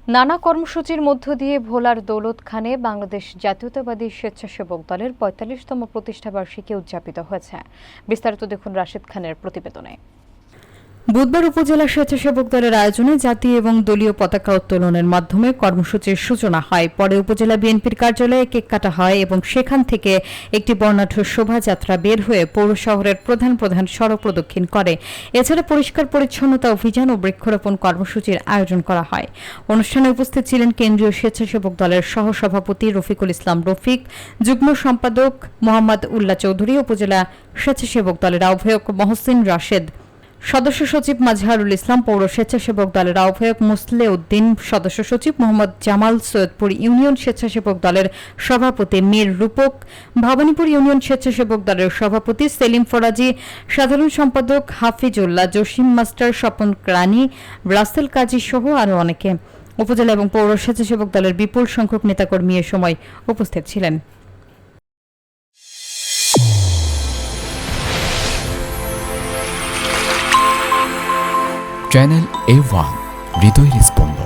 নানা কর্মসূচির মধ্য দিয়ে ভোলার দৌলতখানে বাংলাদেশ জাতীয়তাবাদী স্বেচ্ছাসেবক দলের ৪৫তম প্রতিষ্ঠাবার্ষিকী উদযাপিত হয়েছে। বিস্তারিত দেখুন রাশেদ খানের প্রতিবেদনে। বুধবার উপজেলা স্বেচ্ছাসেবক দলের আয়োজনে জাতীয় এবং দলীয় পতাকা উত্তোলনের মাধ্যমে কর্মসূচির সূচনা হয়। পরে উপজেলা বিএনপির কার্যালয়ে কেক কাটা হয় এবং সেখান থেকে একটি বর্ণাঢ্য শোভাযাত্রা বের হয়ে পৌর শহরের প্রধান প্রধান সড়ক প্রদক্ষিণ করে। এছাড়া পরিষ্কার পরিচ্ছন্নতা অভিযান ও বৃক্ষরোপণ কর্মসূচির আয়োজন করা হয়। অনুষ্ঠানে উপস্থিত ছিলেন কেন্দ্রীয় স্বেচ্ছাসেবক দলের সহসভাপতি রফিকুল ইসলাম রফিক, যুগ্ম সম্পাদক মোহাম্মদ উল্লাহ চৌধুরী, উপজেলা স্বেচ্ছাসেবক দলের আহ্বায়ক মহসিন রাশেদ, সদস্য সচিব মাজহারুল ইসলাম, পৌর স্বেচ্ছাসেবক দলের আহ্বায়ক মুসলে উদ্দিন, সদস্য সচিব মোহাম্মদ জামাল, সৈয়দপুর ইউনিয়ন স্বেচ্ছাসেবক দলের সভাপতি মীর রূপক, ভবানীপুর ইউনিয়ন স্বেচ্ছাসেবক দলের সভাপতি সেলিম ফরাজি, সাধারণ সম্পাদক হাফিজুল্লাহ, জসিম মাস্টার, স্বপন রানী, রাসেল কাজী সহ আরও অনেকে। উপজেলা এবং পৌর স্বেচ্ছাসেবক দলের বিপুল সংখ্যক নেতাকর্মী এ সময় উপস্থিত ছিলেন। চ্যানেল A1 হৃদয়ের স্পন্দন।